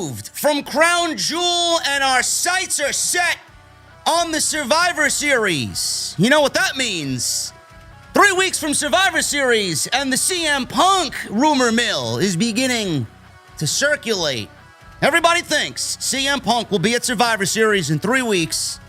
removed from Crown Jewel, and our sights are set on the Survivor Series. You know what that means? 3 weeks from Survivor Series, and the CM Punk rumor mill is beginning to circulate. Everybody thinks CM Punk will be at Survivor Series in 3 weeks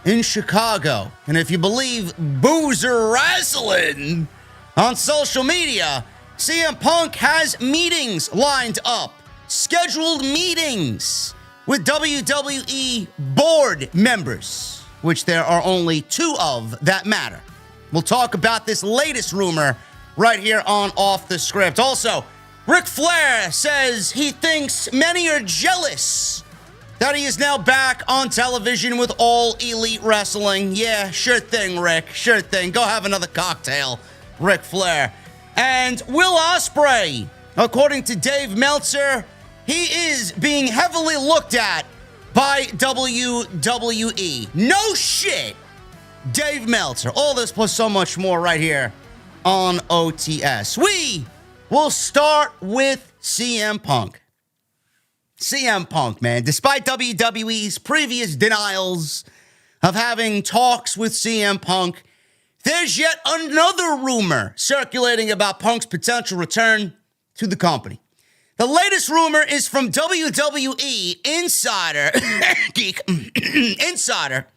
in Chicago. And if you believe Boozer Wrestling on social media, CM Punk has meetings lined up, scheduled meetings with WWE board members, which there are only 2 of that matter. We'll talk about this latest rumor right here on Off the Script. Also, Ric Flair says he thinks many are jealous that he is now back on television with All Elite Wrestling. Yeah, sure thing, Rick. Sure thing. Go have another cocktail, Ric Flair. And Will Ospreay, according to Dave Meltzer, he is being heavily looked at by WWE. No shit, Dave Meltzer. All this plus so much more right here on OTS. We will start with CM Punk. CM Punk, man, despite WWE's previous denials of having talks with CM Punk, there's yet another rumor circulating about Punk's potential return to the company. The latest rumor is from WWE insider, insider,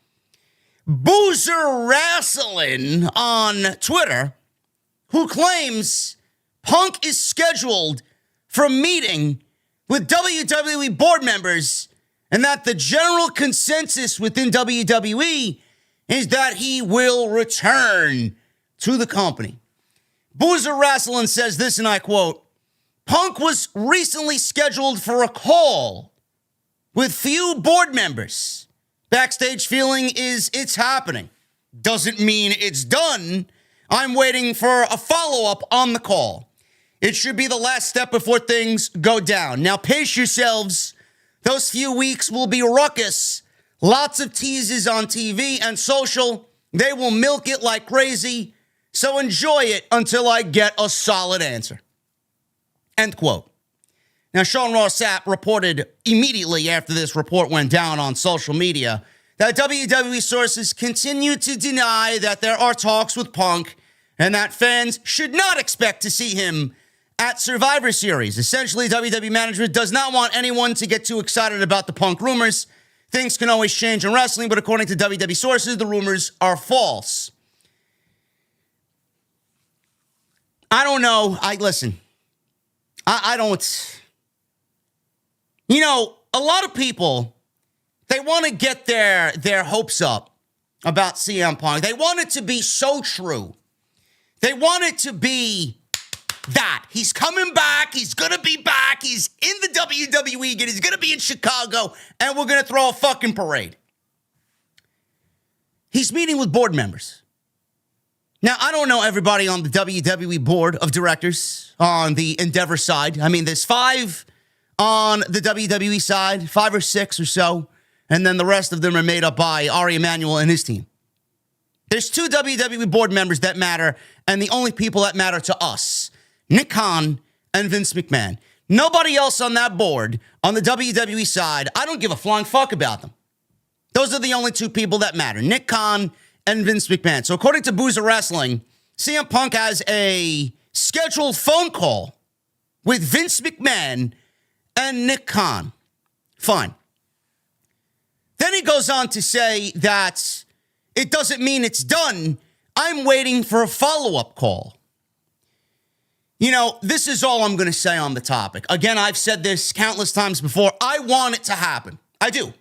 Boozer Wrestling on Twitter, who claims Punk is scheduled for a meeting with WWE board members, and that the general consensus within WWE is that he will return to the company. Boozer Wrestling says this, and I quote, Punk was recently scheduled for a call with few board members. Backstage feeling is it's happening. Doesn't mean it's done. I'm waiting for a follow-up on the call. It should be the last step before things go down. Now pace yourselves. Those few weeks will be ruckus. Lots of teases on TV and social. They will milk it like crazy. So enjoy it until I get a solid answer. End quote. Now, Sean Ross Sapp reported immediately after this report went down on social media that WWE sources continue to deny that there are talks with Punk and that fans should not expect to see him at Survivor Series. Essentially, WWE management does not want anyone to get too excited about the Punk rumors. Things can always change in wrestling, but according to WWE sources, the rumors are false. I don't know. I don't. You know, a lot of people, they want to get their hopes up about CM Punk. They want it to be so true. They want it to be that. He's coming back. He's going to be back. He's in the WWE again. He's going to be in Chicago, and we're going to throw a fucking parade. He's meeting with board members. Now, I don't know everybody on the WWE board of directors on the Endeavor side. I mean, there's 5 on the WWE side, 5 or 6 or so, and then the rest of them are made up by Ari Emanuel and his team. There's 2 WWE board members that matter, and the only people that matter to us, Nick Khan and Vince McMahon. Nobody else on that board, on the WWE side, I don't give a flying fuck about them. Those are the only 2 people that matter, Nick Khan and Vince McMahon. So according to Boozer Wrestling, CM Punk has a scheduled phone call with Vince McMahon and Nick Khan. Fine. Then he goes on to say that it doesn't mean it's done. I'm waiting for a follow-up call. You know, this is all I'm going to say on the topic. Again, I've said this countless times before. I want it to happen. I do.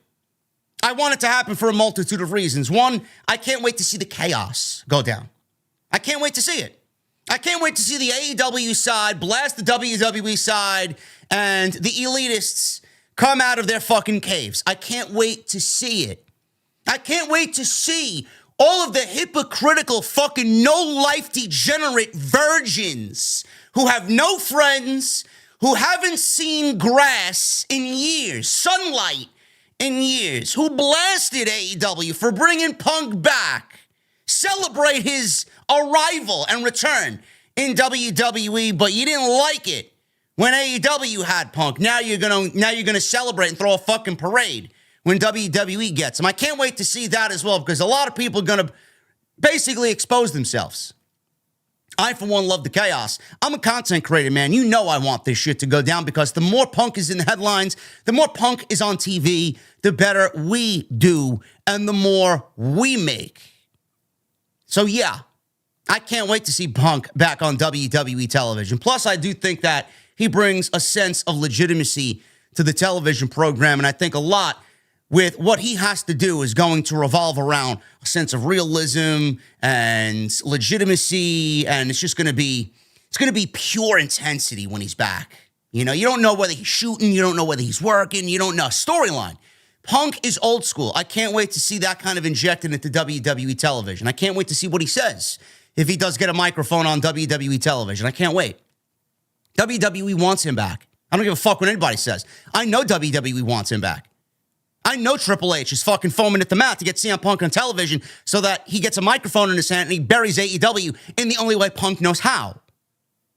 I want it to happen for a multitude of reasons. One, I can't wait to see the chaos go down. I can't wait to see it. I can't wait to see the AEW side blast the WWE side and the elitists come out of their fucking caves. I can't wait to see it. I can't wait to see all of the hypocritical fucking no-life degenerate virgins who have no friends, who haven't seen grass in years, sunlight in years, who blasted AEW for bringing Punk back, celebrate his arrival and return in WWE, but you didn't like it when AEW had Punk. Now you're gonna celebrate and throw a fucking parade when WWE gets him. I can't wait to see that as well, because a lot of people are gonna basically expose themselves. I, for one, love the chaos. I'm a content creator, man. You know I want this shit to go down, because the more Punk is in the headlines, the more Punk is on TV, the better we do, and the more we make. So, yeah, I can't wait to see Punk back on WWE television. Plus, I do think that he brings a sense of legitimacy to the television program, and I think a lot with what he has to do is going to revolve around a sense of realism and legitimacy, and it's going to be pure intensity when he's back. You know, you don't know whether he's shooting, you don't know whether he's working, you don't know. Storyline. Punk is old school. I can't wait to see that kind of injected into WWE television. I can't wait to see what he says if he does get a microphone on WWE television. I can't wait. WWE wants him back. I don't give a fuck what anybody says. I know WWE wants him back. I know Triple H is fucking foaming at the mouth to get CM Punk on television so that he gets a microphone in his hand and he buries AEW in the only way Punk knows how.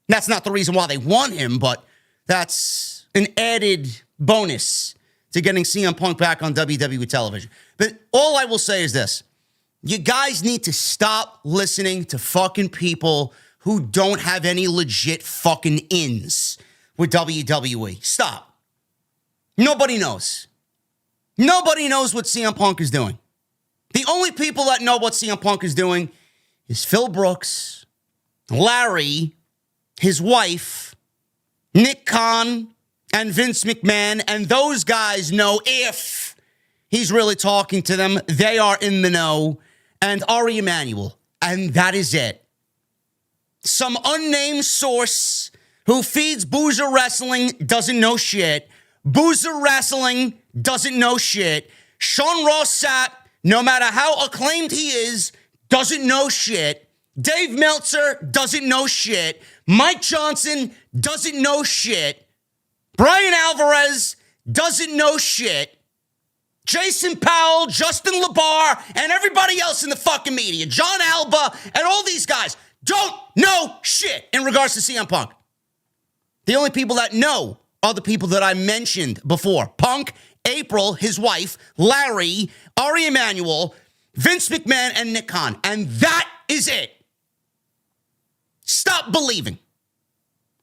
That's not the reason why they want him, but that's an added bonus to getting CM Punk back on WWE television. But all I will say is this. You guys need to stop listening to fucking people who don't have any legit fucking ins with WWE. Stop. Nobody knows. Nobody knows what CM Punk is doing. The only people that know what CM Punk is doing is Phil Brooks, Larry, his wife, Nick Khan, and Vince McMahon. And those guys know if he's really talking to them. They are in the know. And Ari Emanuel. And that is it. Some unnamed source who feeds Boozer Wrestling doesn't know shit. Boozer Wrestling doesn't know shit. Sean Ross Sapp, no matter how acclaimed he is, doesn't know shit. Dave Meltzer doesn't know shit. Mike Johnson doesn't know shit. Brian Alvarez doesn't know shit. Jason Powell, Justin LaBar, and everybody else in the fucking media, John Alba, and all these guys don't know shit in regards to CM Punk. The only people that know are the people that I mentioned before. Punk, April, his wife, Larry, Ari Emanuel, Vince McMahon, and Nick Khan. And that is it. Stop believing.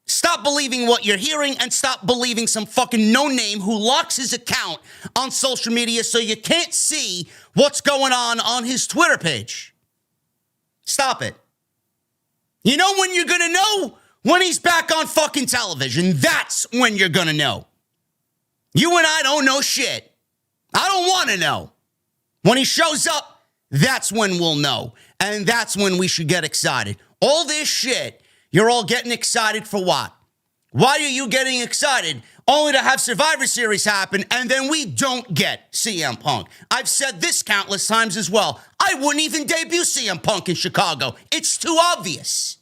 Stop believing what you're hearing and stop believing some fucking no-name who locks his account on social media so you can't see what's going on his Twitter page. Stop it. You know when you're going to know? When he's back on fucking television. That's when you're going to know. You and I don't know shit. I don't want to know. When he shows up, that's when we'll know. And that's when we should get excited. All this shit, you're all getting excited for what? Why are you getting excited? Only to have Survivor Series happen, and then we don't get CM Punk. I've said this countless times as well. I wouldn't even debut CM Punk in Chicago. It's too obvious.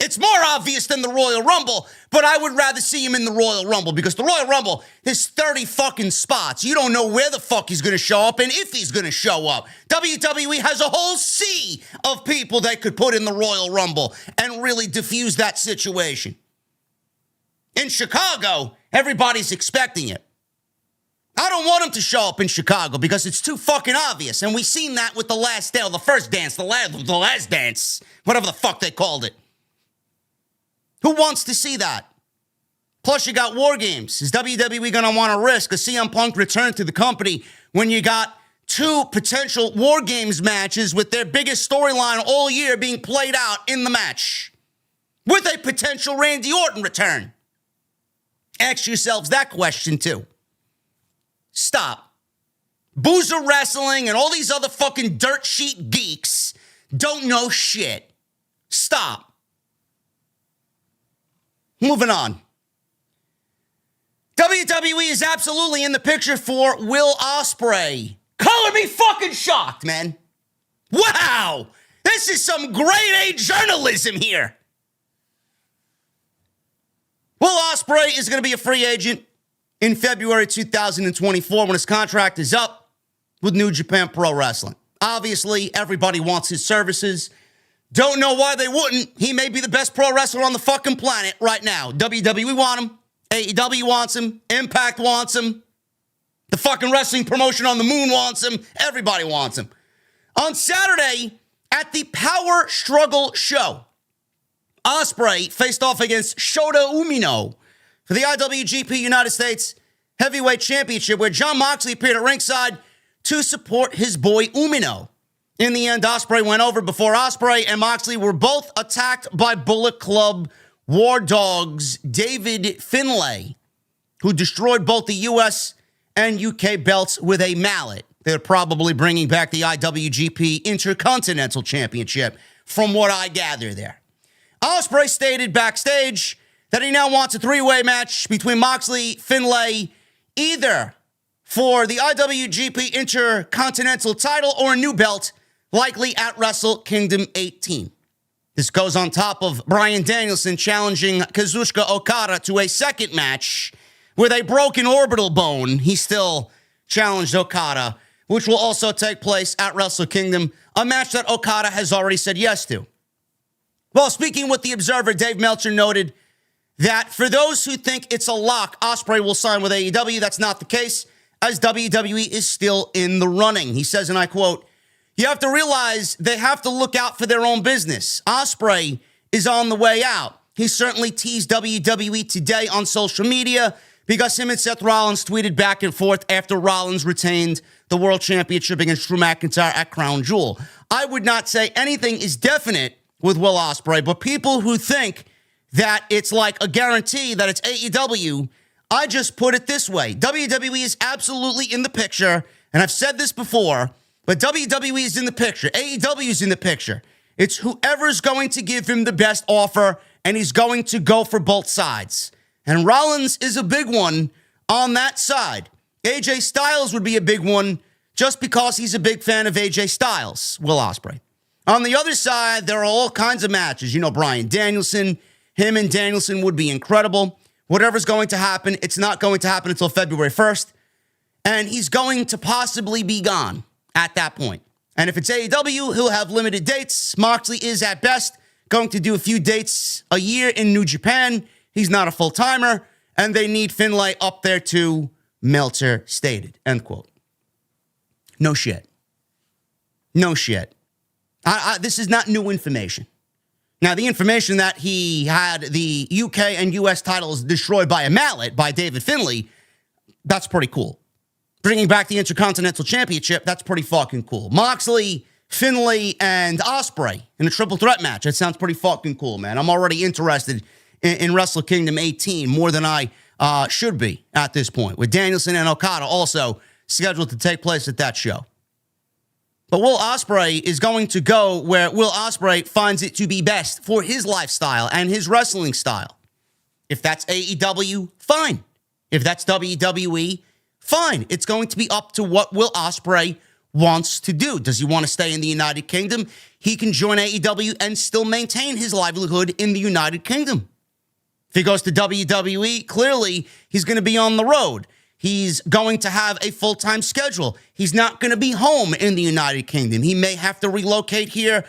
It's more obvious than the Royal Rumble, but I would rather see him in the Royal Rumble because the Royal Rumble, there's 30 fucking spots. You don't know where the fuck he's going to show up and if he's going to show up. WWE has a whole sea of people they could put in the Royal Rumble and really diffuse that situation. In Chicago, everybody's expecting it. I don't want him to show up in Chicago because it's too fucking obvious. And we've seen that with the last day, the first dance, the last dance, whatever the fuck they called it. Who wants to see that? Plus, you got War Games. Is WWE going to want to risk a CM Punk return to the company when you got two potential War Games matches with their biggest storyline all year being played out in the match? With a potential Randy Orton return? Ask yourselves that question, too. Stop. Boozer Wrestling and all these other fucking dirt sheet geeks don't know shit. Stop. Moving on. WWE is absolutely in the picture for Will Ospreay. Color me fucking shocked, man. Wow. This is some grade A journalism here. Will Ospreay is going to be a free agent in February 2024 when his contract is up with New Japan Pro Wrestling. Obviously, everybody wants his services. Don't know why they wouldn't. He may be the best pro wrestler on the fucking planet right now. WWE want him. AEW wants him. Impact wants him. The fucking wrestling promotion on the moon wants him. Everybody wants him. On Saturday, at the Power Struggle show, Ospreay faced off against Shota Umino for the IWGP United States Heavyweight Championship, where Jon Moxley appeared at ringside to support his boy Umino. In the end, Ospreay went over before Ospreay and Moxley were both attacked by Bullet Club War Dogs David Finlay, who destroyed both the U.S. and UK belts with a mallet. They're probably bringing back the IWGP Intercontinental Championship, from what I gather there. Ospreay stated backstage that he now wants a three-way match between Moxley, Finlay, either for the IWGP Intercontinental title or a new belt, likely at Wrestle Kingdom 18. This goes on top of Bryan Danielson challenging Kazuchika Okada to a second match with a broken orbital bone. He still challenged Okada, which will also take place at Wrestle Kingdom, a match that Okada has already said yes to. Well, speaking with The Observer, Dave Meltzer noted that for those who think it's a lock, Ospreay will sign with AEW. That's not the case, as WWE is still in the running. He says, and I quote, "You have to realize they have to look out for their own business. Ospreay is on the way out. He certainly teased WWE today on social media because him and Seth Rollins tweeted back and forth after Rollins retained the World Championship against Drew McIntyre at Crown Jewel. I would not say anything is definite with Will Ospreay, but people who think that it's like a guarantee that it's AEW, I just put it this way. WWE is absolutely in the picture, and I've said this before, but WWE is in the picture. AEW is in the picture. It's whoever's going to give him the best offer, and he's going to go for both sides. And Rollins is a big one on that side. AJ Styles would be a big one just because he's a big fan of AJ Styles, Will Ospreay. On the other side, there are all kinds of matches. You know, Bryan Danielson, him and Danielson would be incredible. Whatever's going to happen, it's not going to happen until February 1st. And he's going to possibly be gone at that point. And if it's AEW, he'll have limited dates. Moxley is at best going to do a few dates a year in New Japan. He's not a full-timer. And they need Finlay up there too, Meltzer stated. End quote. No shit. No shit. This is not new information. Now, the information that he had the UK and US titles destroyed by a mallet by David Finlay, that's pretty cool. Bringing back the Intercontinental Championship, that's pretty fucking cool. Moxley, Finlay, and Ospreay in a triple threat match. That sounds pretty fucking cool, man. I'm already interested in Wrestle Kingdom 18 more than I should be at this point, with Danielson and Okada also scheduled to take place at that show. But Will Ospreay is going to go where Will Ospreay finds it to be best for his lifestyle and his wrestling style. If that's AEW, fine. If that's WWE, fine. It's going to be up to what Will Ospreay wants to do. Does he want to stay in the United Kingdom? He can join AEW and still maintain his livelihood in the United Kingdom. If he goes to WWE, clearly he's going to be on the road. He's going to have a full-time schedule. He's not going to be home in the United Kingdom. He may have to relocate here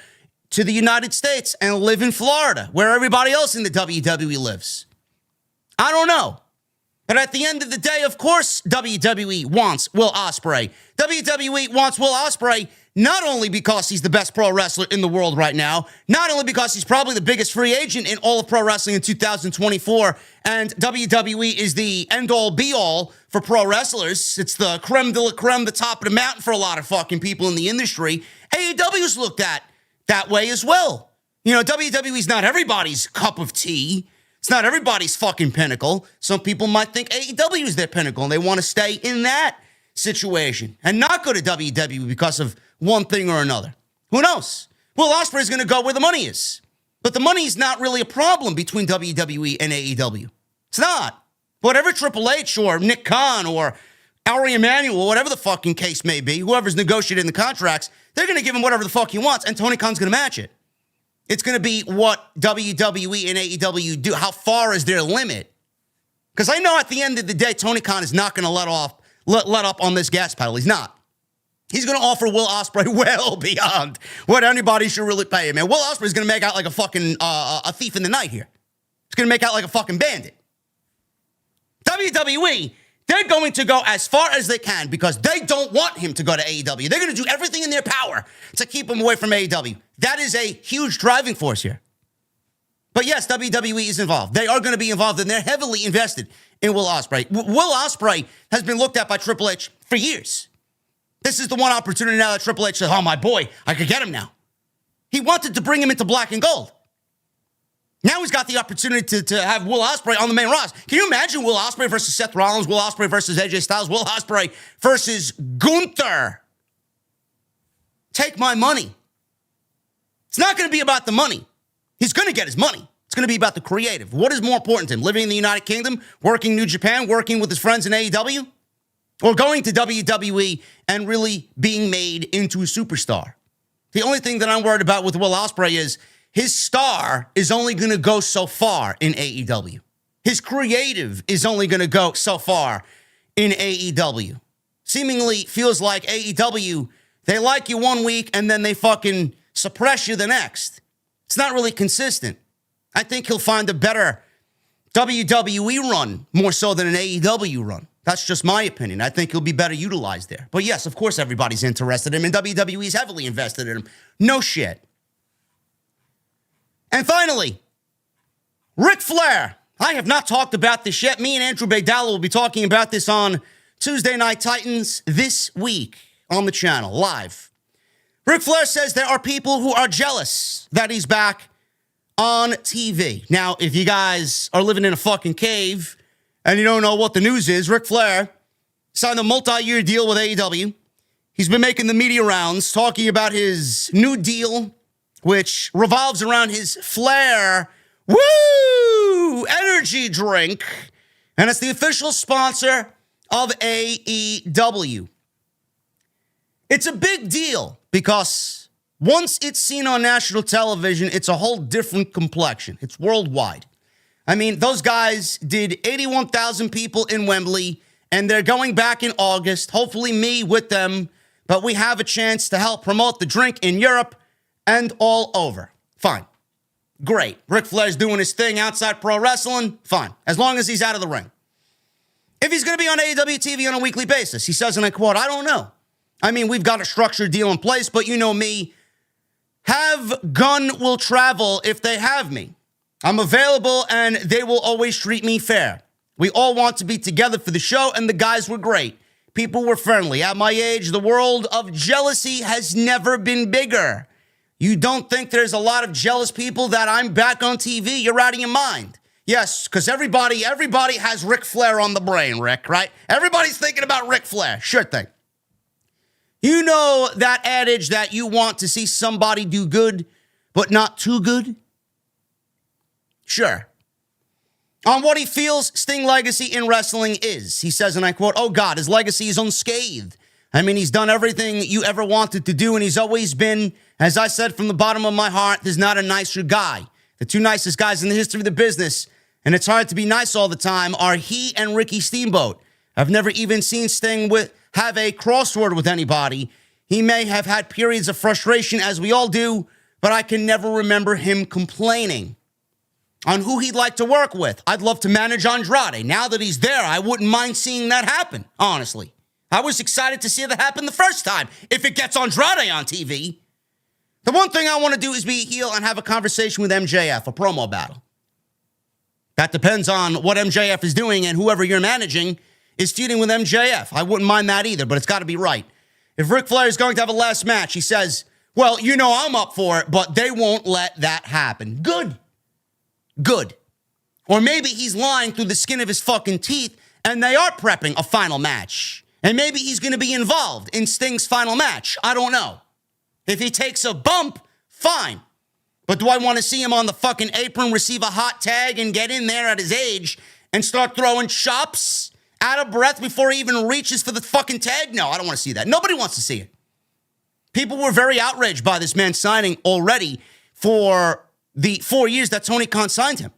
to the United States and live in Florida, where everybody else in the WWE lives. I don't know. But at the end of the day, of course, WWE wants Will Ospreay. WWE wants Will Ospreay not only because he's the best pro wrestler in the world right now, not only because he's probably the biggest free agent in all of pro wrestling in 2024, and WWE is the end-all, be-all for pro wrestlers. It's the creme de la creme, the top of the mountain for a lot of fucking people in the industry. AEW's looked at that way as well. You know, WWE's not everybody's cup of tea. It's not everybody's fucking pinnacle. Some people might think AEW is their pinnacle, and they want to stay in that situation and not go to WWE because of one thing or another. Who knows? Will Ospreay is going to go where the money is. But the money is not really a problem between WWE and AEW. It's not. Whatever Triple H or Nick Khan or Ari Emanuel, whatever the fucking case may be, whoever's negotiating the contracts, they're going to give him whatever the fuck he wants, and Tony Khan's going to match it. It's going to be what WWE and AEW do. How far is their limit? Because I know at the end of the day, Tony Khan is not going to let up on this gas pedal. He's not. He's going to offer Will Ospreay well beyond what anybody should really pay him. Man, Will Ospreay's going to make out like a fucking a thief in the night here. He's going to make out like a fucking bandit. WWE, they're going to go as far as they can because they don't want him to go to AEW. They're going to do everything in their power to keep him away from AEW. That is a huge driving force here. But yes, WWE is involved. They are going to be involved, and they're heavily invested in Will Ospreay. Will Ospreay has been looked at by Triple H for years. This is the one opportunity now that Triple H says, oh, my boy, I could get him now. He wanted to bring him into black and gold. Now he's got the opportunity to have Will Ospreay on the main roster. Can you imagine Will Ospreay versus Seth Rollins, Will Ospreay versus AJ Styles, Will Ospreay versus Gunther? Take my money. It's not going to be about the money. He's going to get his money. It's going to be about the creative. What is more important to him? Living in the United Kingdom, working New Japan, working with his friends in AEW? Or going to WWE and really being made into a superstar? The only thing that I'm worried about with Will Ospreay is his star is only going to go so far in AEW. His creative is only going to go so far in AEW. Seemingly feels like AEW, they like you one week and then they fucking suppress you the next. It's not really consistent. I think he'll find a better WWE run more so than an AEW run. That's just my opinion. I think he'll be better utilized there. But yes, of course, everybody's interested in him, and WWE's heavily invested in him. No shit. And finally, Ric Flair. I have not talked about this yet. Me and Andrew Baydala will be talking about this on Tuesday Night Titans this week on the channel, live. Ric Flair says there are people who are jealous that he's back on TV. Now, if you guys are living in a fucking cave and you don't know what the news is, Ric Flair signed a multi-year deal with AEW. He's been making the media rounds talking about his new deal, which revolves around his Flair energy drink. And it's the official sponsor of AEW. It's a big deal because once it's seen on national television, it's a whole different complexion. It's worldwide. I mean, those guys did 81,000 people in Wembley, and they're going back in August, hopefully me with them, but we have a chance to help promote the drink in Europe and all over. Fine. Great. Ric Flair's doing his thing outside pro wrestling. Fine. As long as he's out of the ring. If he's going to be on AEW TV on a weekly basis, he says, and I quote, I don't know. I mean, we've got a structured deal in place, but you know me. Have gun will travel if they have me. I'm available, and they will always treat me fair. We all want to be together for the show, and the guys were great. People were friendly. At my age, the world of jealousy has never been bigger. You don't think there's a lot of jealous people that I'm back on TV? You're out of your mind. Yes, because everybody has Ric Flair on the brain, Rick, right? Everybody's thinking about Ric Flair. Sure thing. You know that adage that you want to see somebody do good, but not too good? Sure. On what he feels Sting's legacy in wrestling is. He says, and I quote, oh God, his legacy is unscathed. I mean, he's done everything you ever wanted to do, and he's always been, as I said from the bottom of my heart, there's not a nicer guy. The two nicest guys in the history of the business, and it's hard to be nice all the time, are he and Ricky Steamboat. I've never even seen Sting have a crossword with anybody. He may have had periods of frustration, as we all do, but I can never remember him complaining on who he'd like to work with. I'd love to manage Andrade. Now that he's there, I wouldn't mind seeing that happen, honestly. I was excited to see that happen the first time, if it gets Andrade on TV. The one thing I want to do is be a heel and have a conversation with MJF, a promo battle. That depends on what MJF is doing, and whoever you're managing is feuding with MJF. I wouldn't mind that either, but it's got to be right. If Ric Flair is going to have a last match, he says, well, you know I'm up for it, but they won't let that happen. Good. Or maybe he's lying through the skin of his fucking teeth and they are prepping a final match. And maybe he's going to be involved in Sting's final match. I don't know. If he takes a bump, fine. But do I want to see him on the fucking apron, receive a hot tag, and get in there at his age and start throwing chops out of breath before he even reaches for the fucking tag? No, I don't want to see that. Nobody wants to see it. People were very outraged by this man signing already for the 4 years that Tony Khan signed him.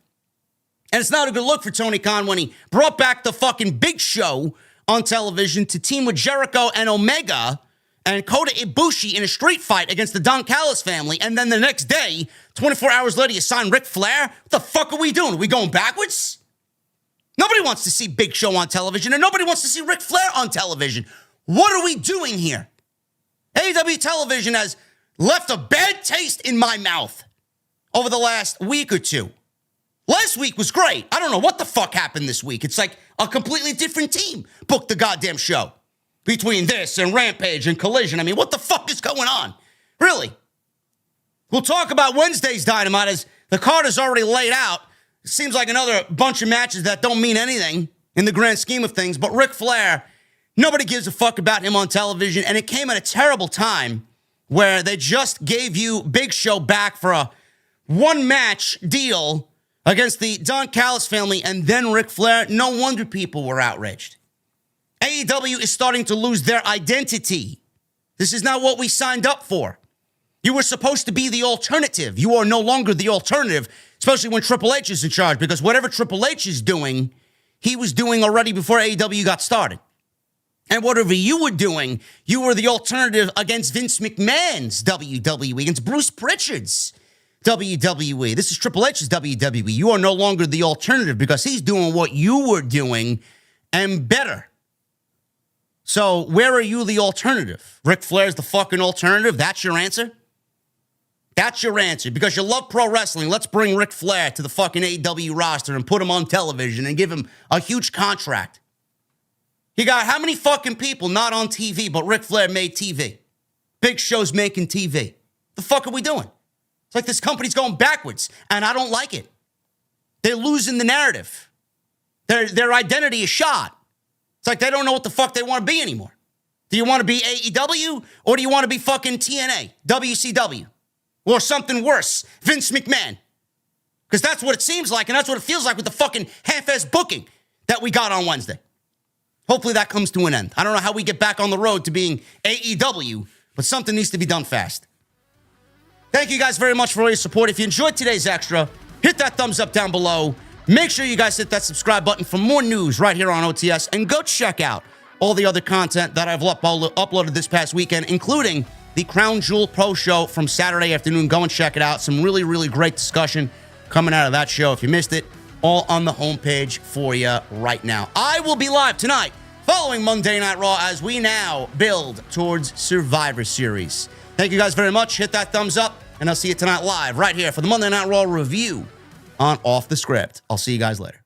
And it's not a good look for Tony Khan when he brought back the fucking Big Show on television to team with Jericho and Omega and Kota Ibushi in a street fight against the Don Callis family, and then the next day, 24 hours later, you sign Ric Flair? What the fuck are we doing? Are we going backwards? Nobody wants to see Big Show on television, and nobody wants to see Ric Flair on television. What are we doing here? AEW television has left a bad taste in my mouth over the last week or two. Last week was great. I don't know what the fuck happened this week. It's like a completely different team booked the goddamn show. Between this and Rampage and Collision, I mean, what the fuck is going on? Really? We'll talk about Wednesday's Dynamite as the card is already laid out. It seems like another bunch of matches that don't mean anything in the grand scheme of things. But Ric Flair, nobody gives a fuck about him on television. And it came at a terrible time where they just gave you Big Show back for a one-match deal against the Don Callis family and then Ric Flair. No wonder people were outraged. AEW is starting to lose their identity. This is not what we signed up for. You were supposed to be the alternative. You are no longer the alternative, especially when Triple H is in charge, because whatever Triple H is doing, he was doing already before AEW got started. And whatever you were doing, you were the alternative against Vince McMahon's WWE, against Bruce Pritchard's WWE. This is Triple H's WWE. You are no longer the alternative because he's doing what you were doing and better. So where are you the alternative? Ric Flair's the fucking alternative? That's your answer? That's your answer. Because you love pro wrestling, let's bring Ric Flair to the fucking AEW roster and put him on television and give him a huge contract. You got how many fucking people not on TV, but Ric Flair made TV? Big Show's making TV. The fuck are we doing? It's like this company's going backwards, and I don't like it. They're losing the narrative. Their identity is shot. It's like they don't know what the fuck they want to be anymore. Do you want to be AEW or do you want to be fucking TNA, WCW, or something worse, Vince McMahon? Because that's what it seems like and that's what it feels like with the fucking half-ass booking that we got on Wednesday. Hopefully that comes to an end. I don't know how we get back on the road to being AEW, but something needs to be done fast. Thank you guys very much for all your support. If you enjoyed today's extra, hit that thumbs up down below. Make sure you guys hit that subscribe button for more news right here on OTS. And go check out all the other content that I've uploaded this past weekend, including the Crown Jewel Pro Show from Saturday afternoon. Go and check it out. Some really, really great discussion coming out of that show. If you missed it, all on the homepage for you right now. I will be live tonight following Monday Night Raw as we now build towards Survivor Series. Thank you guys very much. Hit that thumbs up, and I'll see you tonight live right here for the Monday Night Raw review on Off the Script. I'll see you guys later.